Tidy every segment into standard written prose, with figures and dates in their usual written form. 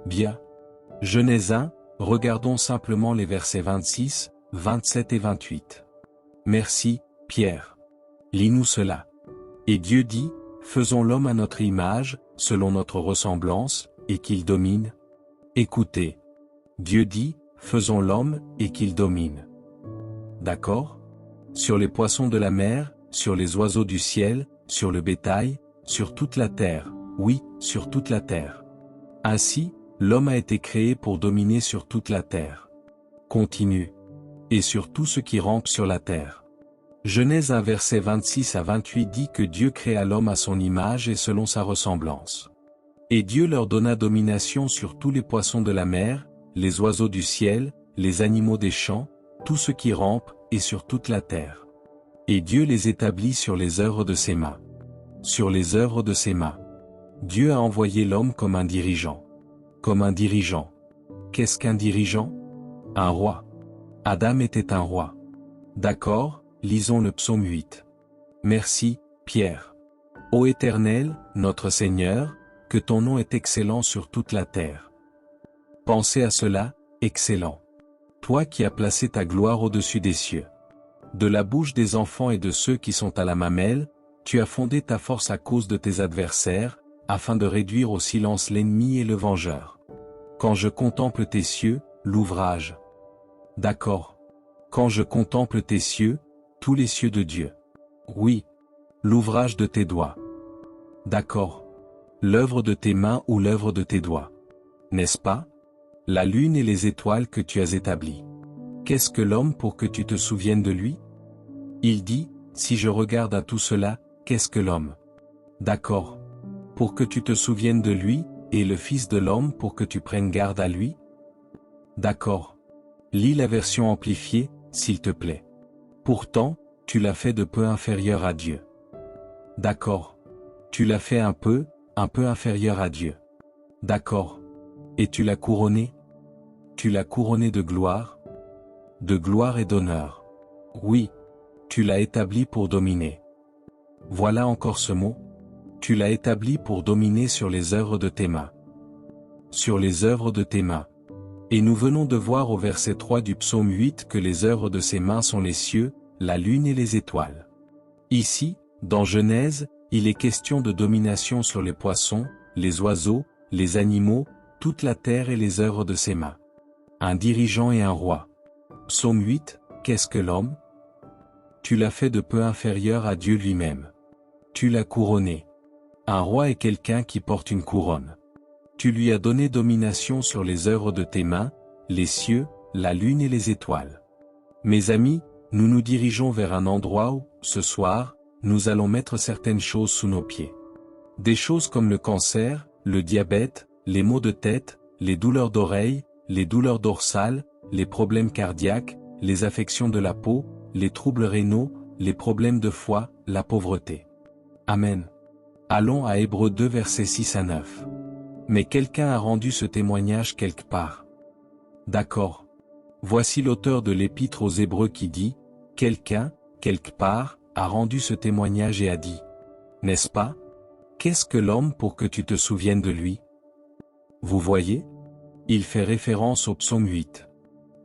Bien. Genèse 1, regardons simplement les versets 26, 27 et 28. Merci, Pierre. Lis-nous cela. Et Dieu dit, faisons l'homme à notre image, selon notre ressemblance, et qu'il domine. Écoutez. Dieu dit, faisons l'homme, et qu'il domine. D'accord? Sur les poissons de la mer, sur les oiseaux du ciel, sur le bétail, sur toute la terre, oui, sur toute la terre. Ainsi, l'homme a été créé pour dominer sur toute la terre. Continue. Et sur tout ce qui rampe sur la terre. Genèse 1 verset 26 à 28 dit que Dieu créa l'homme à son image et selon sa ressemblance. Et Dieu leur donna domination sur tous les poissons de la mer, les oiseaux du ciel, les animaux des champs, tout ce qui rampe, et sur toute la terre. Et Dieu les établit sur les œuvres de ses mains. Sur les œuvres de ses mains. Dieu a envoyé l'homme comme un dirigeant. Comme un dirigeant. Qu'est-ce qu'un dirigeant? Un roi. Adam était un roi. D'accord, lisons le psaume 8. Merci, Pierre. Ô Éternel, notre Seigneur, que ton nom est excellent sur toute la terre. Pensez à cela, excellent. Toi qui as placé ta gloire au-dessus des cieux. De la bouche des enfants et de ceux qui sont à la mamelle, tu as fondé ta force à cause de tes adversaires, afin de réduire au silence l'ennemi et le vengeur. Quand je contemple tes cieux, l'ouvrage. D'accord. Quand je contemple tes cieux, tous les cieux de Dieu. Oui. L'ouvrage de tes doigts. D'accord. L'œuvre de tes mains ou l'œuvre de tes doigts. N'est-ce pas? La lune et les étoiles que tu as établies. Qu'est-ce que l'homme pour que tu te souviennes de lui? Il dit, si je regarde à tout cela, qu'est-ce que l'homme? D'accord. Pour que tu te souviennes de lui, et le Fils de l'homme pour que tu prennes garde à lui? D'accord. Lis la version amplifiée, s'il te plaît. Pourtant, tu l'as fait de peu inférieur à Dieu. D'accord. Tu l'as fait un peu inférieur à Dieu. D'accord. Et tu l'as couronné? Tu l'as couronné de gloire et d'honneur. Oui. Tu l'as établi pour dominer. Voilà encore ce mot. Tu l'as établi pour dominer sur les œuvres de tes mains. Sur les œuvres de tes mains. Et nous venons de voir au verset 3 du psaume 8 que les œuvres de ses mains sont les cieux, la lune et les étoiles. Ici, dans Genèse, il est question de domination sur les poissons, les oiseaux, les animaux, toute la terre et les œuvres de ses mains. Un dirigeant et un roi. Psaume 8, qu'est-ce que l'homme? Tu l'as fait de peu inférieur à Dieu lui-même. Tu l'as couronné. Un roi est quelqu'un qui porte une couronne. Tu lui as donné domination sur les œuvres de tes mains, les cieux, la lune et les étoiles. Mes amis, nous nous dirigeons vers un endroit où, ce soir, nous allons mettre certaines choses sous nos pieds. Des choses comme le cancer, le diabète, les maux de tête, les douleurs d'oreilles, les douleurs dorsales, les problèmes cardiaques, les affections de la peau, les troubles rénaux, les problèmes de foie, la pauvreté. Amen. Allons à Hébreux 2 versets 6 à 9. Mais quelqu'un a rendu ce témoignage quelque part. D'accord. Voici l'auteur de l'épître aux Hébreux qui dit, quelqu'un, quelque part, a rendu ce témoignage et a dit. N'est-ce pas? Qu'est-ce que l'homme pour que tu te souviennes de lui? Vous voyez? Il fait référence au psaume 8.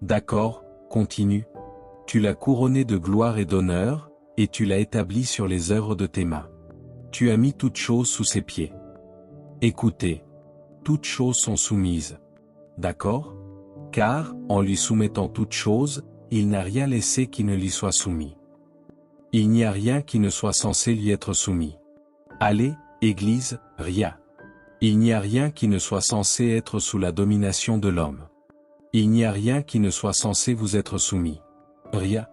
D'accord, continue. Tu l'as couronné de gloire et d'honneur, et tu l'as établi sur les œuvres de tes mains. Tu as mis toutes choses sous ses pieds. Écoutez. Toutes choses sont soumises. D'accord? Car, en lui soumettant toutes choses, il n'a rien laissé qui ne lui soit soumis. Il n'y a rien qui ne soit censé lui être soumis. Allez, Église, rien. Il n'y a rien qui ne soit censé être sous la domination de l'homme. Il n'y a rien qui ne soit censé vous être soumis. Rien.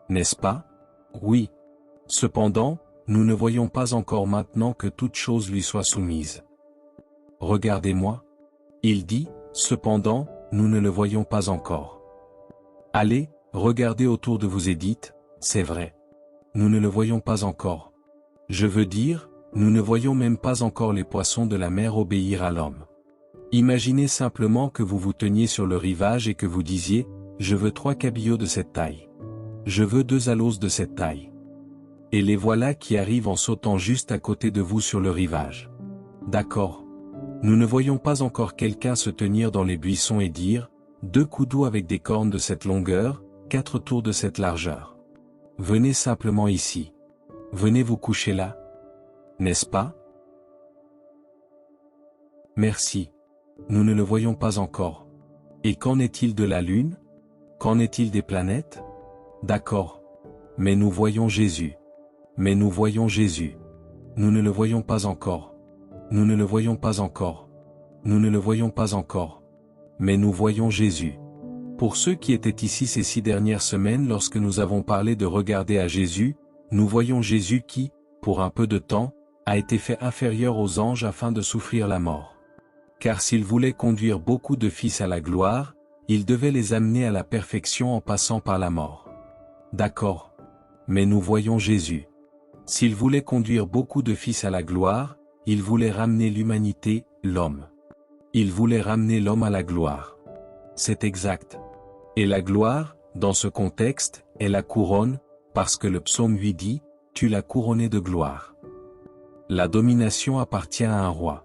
N'est-ce pas? Oui. Cependant, nous ne voyons pas encore maintenant que toute chose lui soit soumise. Regardez-moi. Il dit, cependant, nous ne le voyons pas encore. Allez, regardez autour de vous et dites, c'est vrai. Nous ne le voyons pas encore. Je veux dire, nous ne voyons même pas encore les poissons de la mer obéir à l'homme. Imaginez simplement que vous vous teniez sur le rivage et que vous disiez, je veux 3 cabillots de cette taille. Je veux 2 aloses de cette taille. Et les voilà qui arrivent en sautant juste à côté de vous sur le rivage. D'accord. Nous ne voyons pas encore quelqu'un se tenir dans les buissons et dire, 2 coups d'eau avec des cornes de cette longueur, 4 tours de cette largeur. Venez simplement ici. Venez vous coucher là. N'est-ce pas? Merci. Nous ne le voyons pas encore. Et qu'en est-il de la Lune? Qu'en est-il des planètes? D'accord. Mais nous voyons Jésus. Mais nous voyons Jésus. Nous ne le voyons pas encore. Nous ne le voyons pas encore. Nous ne le voyons pas encore. Mais nous voyons Jésus. Pour ceux qui étaient ici ces 6 dernières semaines lorsque nous avons parlé de regarder à Jésus, nous voyons Jésus qui, pour un peu de temps, a été fait inférieur aux anges afin de souffrir la mort. Car s'il voulait conduire beaucoup de fils à la gloire, il devait les amener à la perfection en passant par la mort. D'accord. Mais nous voyons Jésus. S'il voulait conduire beaucoup de fils à la gloire, il voulait ramener l'humanité, l'homme. Il voulait ramener l'homme à la gloire. C'est exact. Et la gloire, dans ce contexte, est la couronne, parce que le psaume 8 dit, « Tu l'as couronné de gloire ». La domination appartient à un roi.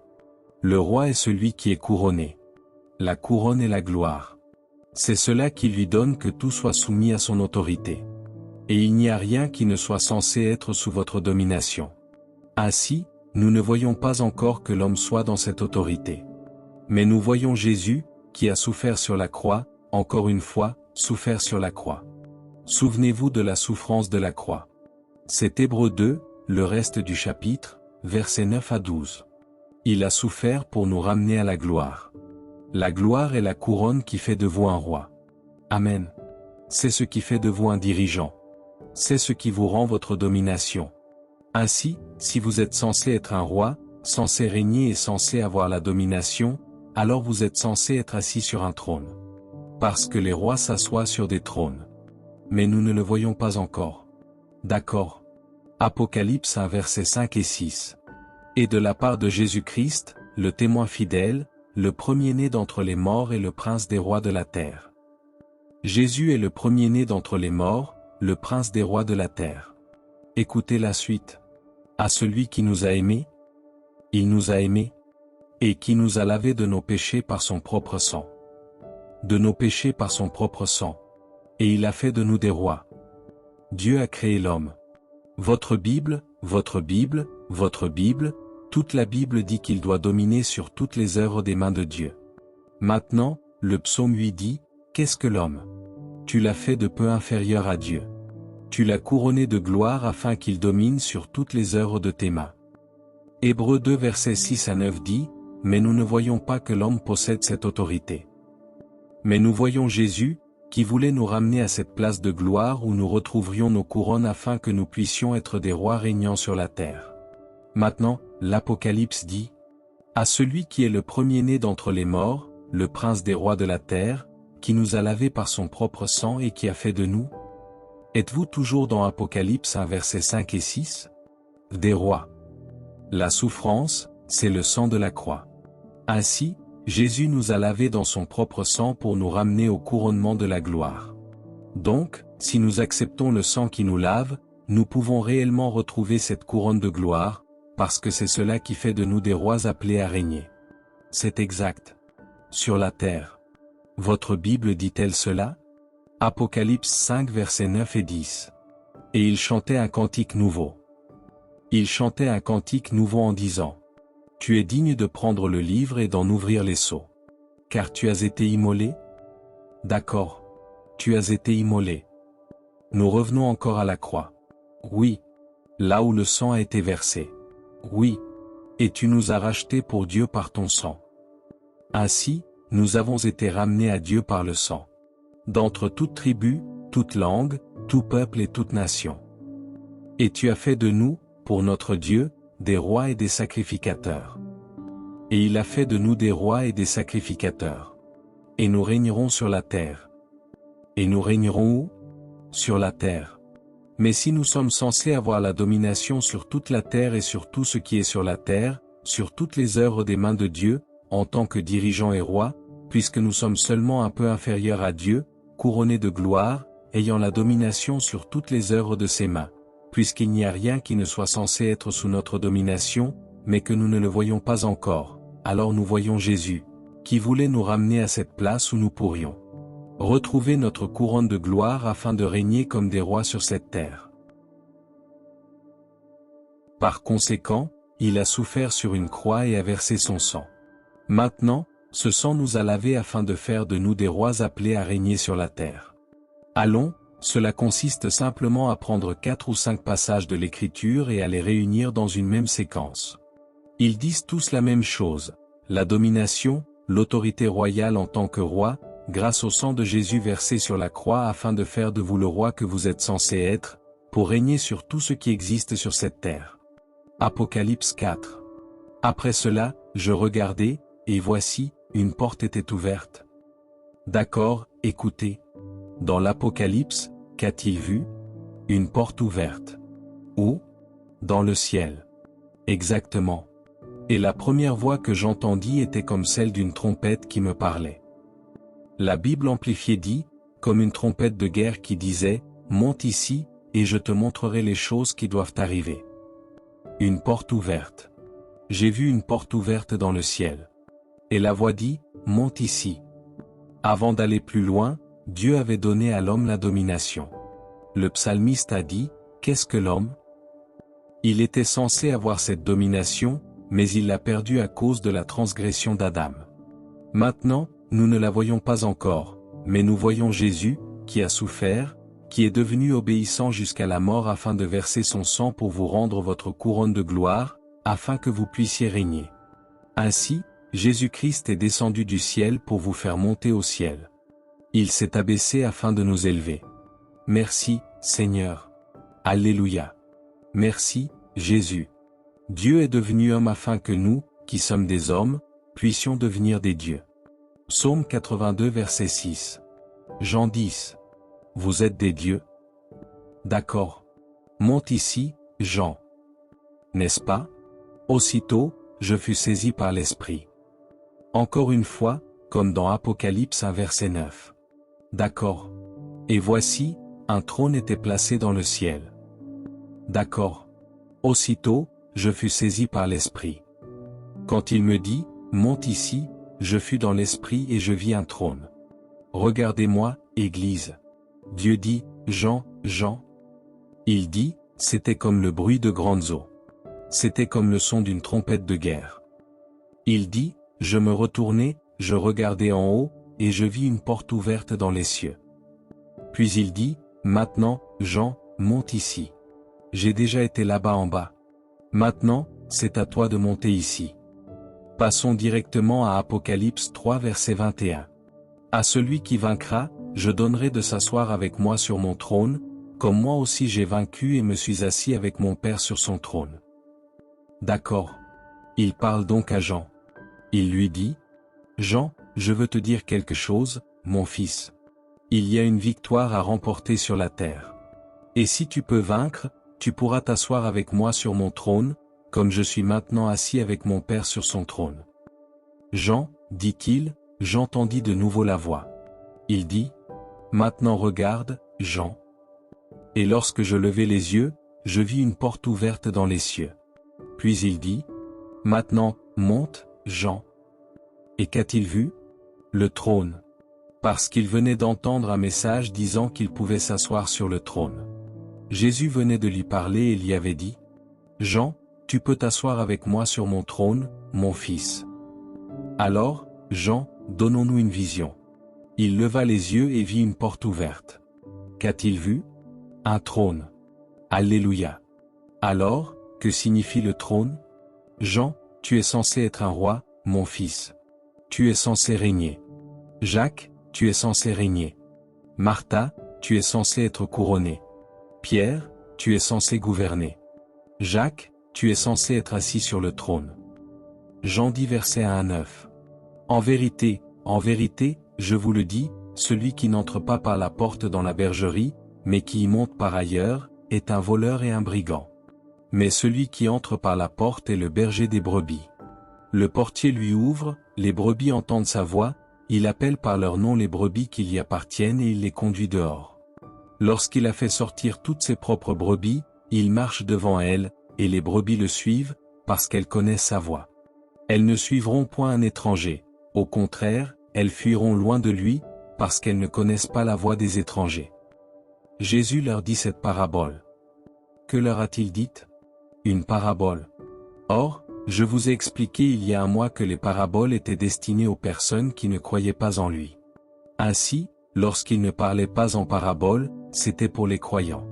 Le roi est celui qui est couronné. La couronne est la gloire. C'est cela qui lui donne que tout soit soumis à son autorité. Et il n'y a rien qui ne soit censé être sous votre domination. Ainsi, nous ne voyons pas encore que l'homme soit dans cette autorité. Mais nous voyons Jésus, qui a souffert sur la croix, encore une fois, souffert sur la croix. Souvenez-vous de la souffrance de la croix. C'est Hébreux 2, le reste du chapitre, versets 9 à 12. Il a souffert pour nous ramener à la gloire. La gloire est la couronne qui fait de vous un roi. Amen. C'est ce qui fait de vous un dirigeant. C'est ce qui vous rend votre domination. Ainsi, si vous êtes censé être un roi, censé régner et censé avoir la domination, alors vous êtes censé être assis sur un trône. Parce que les rois s'assoient sur des trônes. Mais nous ne le voyons pas encore. D'accord. Apocalypse 1 versets 5 et 6. Et de la part de Jésus-Christ, le témoin fidèle, le premier-né d'entre les morts et le prince des rois de la terre. Jésus est le premier-né d'entre les morts, le prince des rois de la terre. Écoutez la suite. À celui qui nous a aimés. Il nous a aimés. Et qui nous a lavés de nos péchés par son propre sang. De nos péchés par son propre sang. Et il a fait de nous des rois. Dieu a créé l'homme. Votre Bible, votre Bible, votre Bible, toute la Bible dit qu'il doit dominer sur toutes les œuvres des mains de Dieu. Maintenant, le psaume 8 dit, qu'est-ce que l'homme? Tu l'as fait de peu inférieur à Dieu. Tu l'as couronné de gloire afin qu'il domine sur toutes les œuvres de tes mains. Hébreux 2 versets 6 à 9 dit, mais nous ne voyons pas que l'homme possède cette autorité. Mais nous voyons Jésus, qui voulait nous ramener à cette place de gloire où nous retrouverions nos couronnes afin que nous puissions être des rois régnant sur la terre. Maintenant, l'Apocalypse dit, à celui qui est le premier-né d'entre les morts, le prince des rois de la terre, qui nous a lavés par son propre sang et qui a fait de nous. Êtes-vous toujours dans Apocalypse 1 versets 5 et 6? Des rois. La souffrance, c'est le sang de la croix. Ainsi, Jésus nous a lavés dans son propre sang pour nous ramener au couronnement de la gloire. Donc, si nous acceptons le sang qui nous lave, nous pouvons réellement retrouver cette couronne de gloire, parce que c'est cela qui fait de nous des rois appelés à régner. C'est exact. Sur la terre. Votre Bible dit-elle cela? Apocalypse 5 versets 9 et 10. Et il chantait un cantique nouveau. Il chantait un cantique nouveau en disant, « Tu es digne de prendre le livre et d'en ouvrir les sceaux. Car tu as été immolé? » D'accord. Tu as été immolé. Nous revenons encore à la croix. Oui. Là où le sang a été versé. Oui. Et tu nous as rachetés pour Dieu par ton sang. Ainsi, nous avons été ramenés à Dieu par le sang. D'entre toute tribu, toute langue, tout peuple et toute nation. Et tu as fait de nous, pour notre Dieu, des rois et des sacrificateurs. Et il a fait de nous des rois et des sacrificateurs. Et nous régnerons sur la terre. Et nous régnerons où? Sur la terre. Mais si nous sommes censés avoir la domination sur toute la terre et sur tout ce qui est sur la terre, sur toutes les œuvres des mains de Dieu, en tant que dirigeants et rois, puisque nous sommes seulement un peu inférieurs à Dieu, couronnés de gloire, ayant la domination sur toutes les œuvres de ses mains, puisqu'il n'y a rien qui ne soit censé être sous notre domination, mais que nous ne le voyons pas encore. alors nous voyons Jésus, qui voulait nous ramener à cette place où nous pourrions retrouver notre couronne de gloire afin de régner comme des rois sur cette terre. Par conséquent, il a souffert sur une croix et a versé son sang. Maintenant, ce sang nous a lavés afin de faire de nous des rois appelés à régner sur la terre. Allons, cela consiste simplement à prendre 4 ou 5 passages de l'Écriture et à les réunir dans une même séquence. Ils disent tous la même chose, la domination, l'autorité royale en tant que roi, grâce au sang de Jésus versé sur la croix afin de faire de vous le roi que vous êtes censé être, pour régner sur tout ce qui existe sur cette terre. Apocalypse 4. Après cela, je regardai, et voici, une porte était ouverte. D'accord, écoutez. Dans l'Apocalypse, qu'a-t-il vu? Une porte ouverte. Où? Dans le ciel. Exactement. Et la première voix que j'entendis était comme celle d'une trompette qui me parlait. La Bible amplifiée dit, comme une trompette de guerre qui disait, « Monte ici, et je te montrerai les choses qui doivent arriver. » Une porte ouverte. J'ai vu une porte ouverte dans le ciel. Et la voix dit, « Monte ici. » Avant d'aller plus loin, Dieu avait donné à l'homme la domination. Le psalmiste a dit, « Qu'est-ce que l'homme? » Il était censé avoir cette domination, mais il l'a perdue à cause de la transgression d'Adam. Maintenant, nous ne la voyons pas encore, mais nous voyons Jésus, qui a souffert, qui est devenu obéissant jusqu'à la mort afin de verser son sang pour vous rendre votre couronne de gloire, afin que vous puissiez régner. Ainsi, Jésus-Christ est descendu du ciel pour vous faire monter au ciel. Il s'est abaissé afin de nous élever. Merci, Seigneur. Alléluia. Merci, Jésus. Dieu est devenu homme afin que nous, qui sommes des hommes, puissions devenir des dieux. Psaume 82 verset 6. Jean 10. Vous êtes des dieux? D'accord. Monte ici, Jean. N'est-ce pas? Aussitôt, je fus saisi par l'Esprit. Encore une fois, comme dans Apocalypse 1 verset 9. D'accord. Et voici, un trône était placé dans le ciel. D'accord. Aussitôt, je fus saisi par l'Esprit. Quand il me dit, monte ici, je fus dans l'Esprit et je vis un trône. Regardez-moi, Église. Dieu dit, Jean, Jean. Il dit, c'était comme le bruit de grandes eaux. C'était comme le son d'une trompette de guerre. Il dit, je me retournai, je regardai en haut, et je vis une porte ouverte dans les cieux. Puis il dit, maintenant, Jean, monte ici. J'ai déjà été là-bas en bas. Maintenant, c'est à toi de monter ici. Passons directement à Apocalypse 3 verset 21. À celui qui vaincra, je donnerai de s'asseoir avec moi sur mon trône, comme moi aussi j'ai vaincu et me suis assis avec mon Père sur son trône. D'accord. Il parle donc à Jean. Il lui dit, Jean, je veux te dire quelque chose, mon fils. Il y a une victoire à remporter sur la terre. Et si tu peux vaincre, tu pourras t'asseoir avec moi sur mon trône, comme je suis maintenant assis avec mon Père sur son trône. Jean, dit-il, j'entendis de nouveau la voix. Il dit, maintenant regarde, Jean. Et lorsque je levai les yeux, je vis une porte ouverte dans les cieux. Puis il dit, maintenant, monte, Jean. Et qu'a-t-il vu? Le trône. Parce qu'il venait d'entendre un message disant qu'il pouvait s'asseoir sur le trône. Jésus venait de lui parler et lui avait dit, Jean, tu peux t'asseoir avec moi sur mon trône, mon fils. Alors, Jean, donnons-nous une vision. Il leva les yeux et vit une porte ouverte. Qu'a-t-il vu? Un trône. Alléluia. Alors, que signifie le trône? Jean, tu es censé être un roi, mon fils. Tu es censé régner. Jacques, tu es censé régner. Martha, tu es censé être couronné. Pierre, tu es censé gouverner. Jacques, tu es censé être assis sur le trône. Jean 10 verset 1 à 9. En vérité, je vous le dis, celui qui n'entre pas par la porte dans la bergerie, mais qui y monte par ailleurs, est un voleur et un brigand. Mais celui qui entre par la porte est le berger des brebis. Le portier lui ouvre, les brebis entendent sa voix, il appelle par leur nom les brebis qui lui appartiennent et il les conduit dehors. Lorsqu'il a fait sortir toutes ses propres brebis, il marche devant elles, et les brebis le suivent, parce qu'elles connaissent sa voix. Elles ne suivront point un étranger, au contraire, elles fuiront loin de lui, parce qu'elles ne connaissent pas la voix des étrangers. Jésus leur dit cette parabole. Que leur a-t-il dit? Une parabole. Or, je vous ai expliqué il y a un mois que les paraboles étaient destinées aux personnes qui ne croyaient pas en lui. Ainsi, lorsqu'il ne parlait pas en parabole, c'était pour les croyants.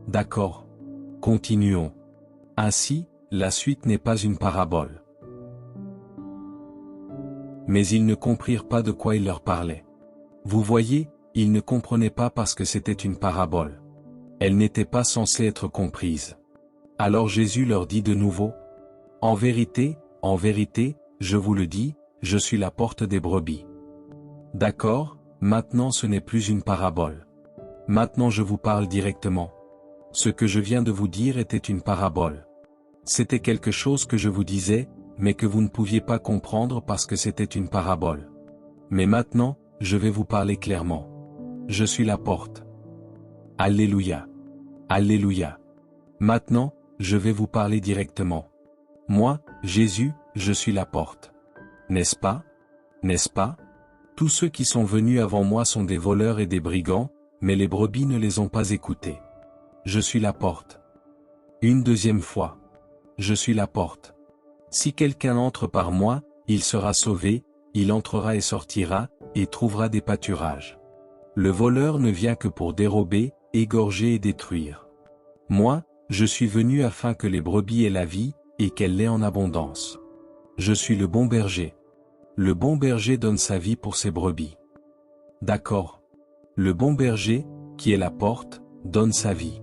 D'accord. Continuons. Ainsi, la suite n'est pas une parabole. Mais ils ne comprirent pas de quoi il leur parlait. Vous voyez, ils ne comprenaient pas parce que c'était une parabole. Elle n'était pas censée être comprise. Alors Jésus leur dit de nouveau, « en vérité, je vous le dis, je suis la porte des brebis. » D'accord, maintenant ce n'est plus une parabole. Maintenant je vous parle directement. Ce que je viens de vous dire était une parabole. C'était quelque chose que je vous disais, mais que vous ne pouviez pas comprendre parce que c'était une parabole. Mais maintenant, je vais vous parler clairement. Je suis la porte. Alléluia. Alléluia. Maintenant, je vais vous parler directement. Moi, Jésus, je suis la porte. N'est-ce pas? N'est-ce pas? Tous ceux qui sont venus avant moi sont des voleurs et des brigands, mais les brebis ne les ont pas écoutés. Je suis la porte. Une deuxième fois. Je suis la porte. Si quelqu'un entre par moi, il sera sauvé, il entrera et sortira, et trouvera des pâturages. Le voleur ne vient que pour dérober, égorger et détruire. Moi, je suis venu afin que les brebis aient la vie, et qu'elle l'ait en abondance. Je suis le bon berger. Le bon berger donne sa vie pour ses brebis. D'accord. Le bon berger, qui est la porte, donne sa vie.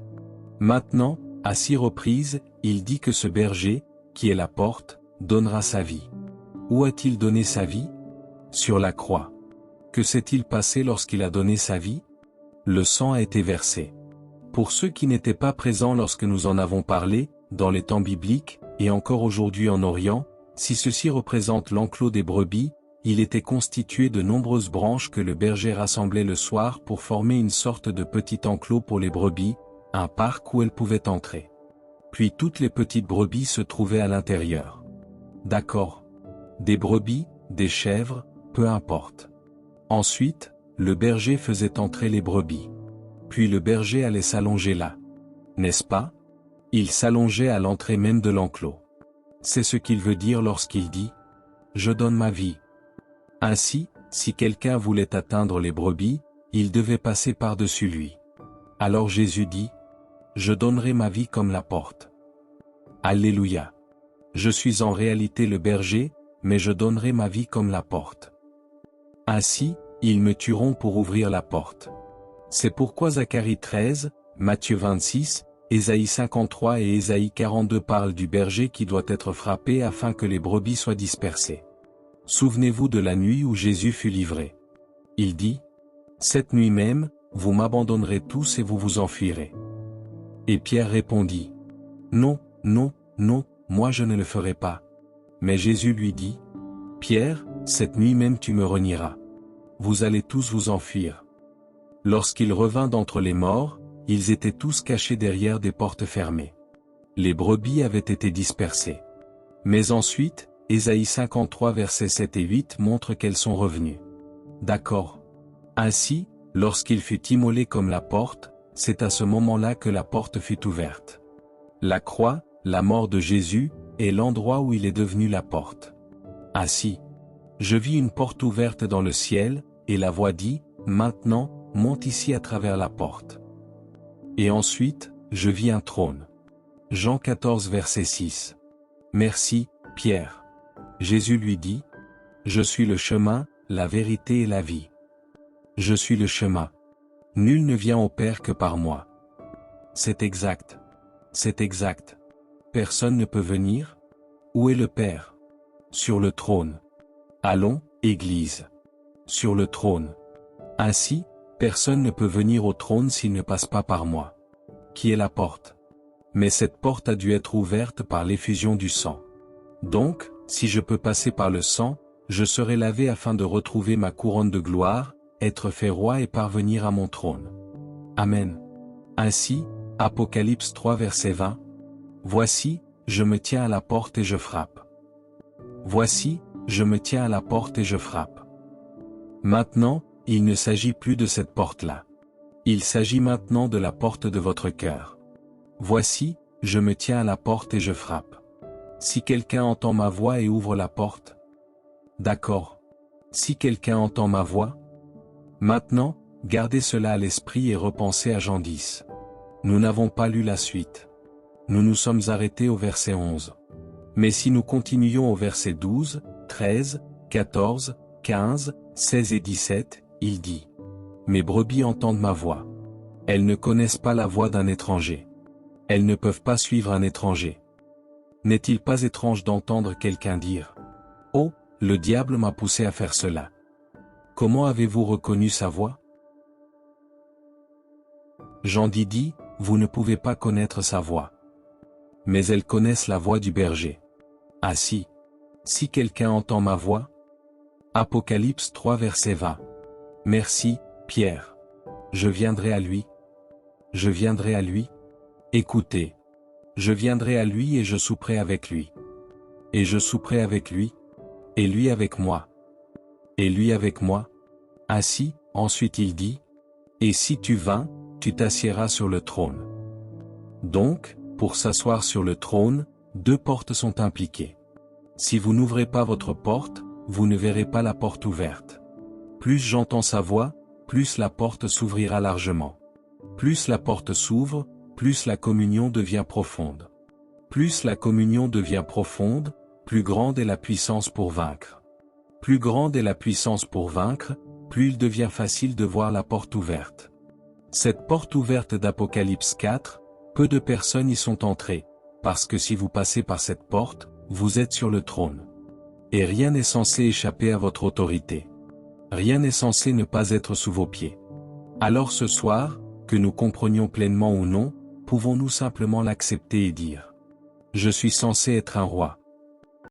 Maintenant, à 6 reprises, il dit que ce berger, qui est la porte, donnera sa vie. Où a-t-il donné sa vie? Sur la croix. Que s'est-il passé lorsqu'il a donné sa vie? Le sang a été versé. Pour ceux qui n'étaient pas présents lorsque nous en avons parlé, dans les temps bibliques, et encore aujourd'hui en Orient, si ceci représente l'enclos des brebis, il était constitué de nombreuses branches que le berger rassemblait le soir pour former une sorte de petit enclos pour les brebis, un parc où elles pouvaient entrer. Puis toutes les petites brebis se trouvaient à l'intérieur. D'accord. Des brebis, des chèvres, peu importe. Ensuite, le berger faisait entrer les brebis. Puis le berger allait s'allonger là. N'est-ce pas? Il s'allongeait à l'entrée même de l'enclos. C'est ce qu'il veut dire lorsqu'il dit « Je donne ma vie ». Ainsi, si quelqu'un voulait atteindre les brebis, il devait passer par-dessus lui. Alors Jésus dit « Je donnerai ma vie comme la porte ». Alléluia. Je suis en réalité le berger, mais je donnerai ma vie comme la porte. Ainsi, ils me tueront pour ouvrir la porte. C'est pourquoi Zacharie 13, Matthieu 26, Ésaïe 53 et Ésaïe 42 parlent du berger qui doit être frappé afin que les brebis soient dispersées. Souvenez-vous de la nuit où Jésus fut livré. Il dit, « Cette nuit même, vous m'abandonnerez tous et vous vous enfuirez. » Et Pierre répondit, « Non, non, non, moi je ne le ferai pas. » Mais Jésus lui dit, « Pierre, cette nuit même tu me renieras. Vous allez tous vous enfuir. » Lorsqu'il revint d'entre les morts, ils étaient tous cachés derrière des portes fermées. Les brebis avaient été dispersées. Mais ensuite, Ésaïe 53 versets 7 et 8 montre qu'elles sont revenues. D'accord. Ainsi, lorsqu'il fut immolé comme la porte, c'est à ce moment-là que la porte fut ouverte. La croix, la mort de Jésus, est l'endroit où il est devenu la porte. Ainsi, je vis une porte ouverte dans le ciel, et la voix dit, « Maintenant, monte ici à travers la porte. » Et ensuite, je vis un trône. Jean 14 verset 6. Merci, Pierre. Jésus lui dit, « Je suis le chemin, la vérité et la vie. Je suis le chemin. Nul ne vient au Père que par moi. » C'est exact. C'est exact. Personne ne peut venir? Où est le Père? Sur le trône. Allons, Église. Sur le trône. Ainsi, personne ne peut venir au trône s'il ne passe pas par moi. Qui est la porte? Mais cette porte a dû être ouverte par l'effusion du sang. Donc, si je peux passer par le sang, je serai lavé afin de retrouver ma couronne de gloire, être fait roi et parvenir à mon trône. Amen. Ainsi, Apocalypse 3 verset 20. Voici, je me tiens à la porte et je frappe. Voici, je me tiens à la porte et je frappe. Maintenant, il ne s'agit plus de cette porte-là. Il s'agit maintenant de la porte de votre cœur. Voici, je me tiens à la porte et je frappe. Si quelqu'un entend ma voix et ouvre la porte. D'accord. Si quelqu'un entend ma voix. Maintenant, gardez cela à l'esprit et repensez à Jean 10. Nous n'avons pas lu la suite. Nous nous sommes arrêtés au verset 11. Mais si nous continuons au verset 12, 13, 14, 15, 16 et 17, il dit. Mes brebis entendent ma voix. Elles ne connaissent pas la voix d'un étranger. Elles ne peuvent pas suivre un étranger. N'est-il pas étrange d'entendre quelqu'un dire « Oh, le diable m'a poussé à faire cela ». Comment avez-vous reconnu sa voix? Jean dit, vous ne pouvez pas connaître sa voix. Mais elles connaissent la voix du berger. Ah si. Si quelqu'un entend ma voix. Apocalypse 3 verset 20. Merci, Pierre. Je viendrai à lui. Je viendrai à lui. Écoutez. Je viendrai à lui et je souperai avec lui. Et je souperai avec lui. Et lui avec moi. Et lui avec moi. Ainsi, ensuite il dit. Et si tu vins, tu t'assiéras sur le trône. Donc, pour s'asseoir sur le trône, deux portes sont impliquées. Si vous n'ouvrez pas votre porte, vous ne verrez pas la porte ouverte. Plus j'entends sa voix, plus la porte s'ouvrira largement. Plus la porte s'ouvre, plus la communion devient profonde. Plus la communion devient profonde, plus grande est la puissance pour vaincre. Plus grande est la puissance pour vaincre, plus il devient facile de voir la porte ouverte. Cette porte ouverte d'Apocalypse 4, peu de personnes y sont entrées, parce que si vous passez par cette porte, vous êtes sur le trône. Et rien n'est censé échapper à votre autorité. Rien n'est censé ne pas être sous vos pieds. Alors ce soir, que nous comprenions pleinement ou non, pouvons-nous simplement l'accepter et dire : je suis censé être un roi.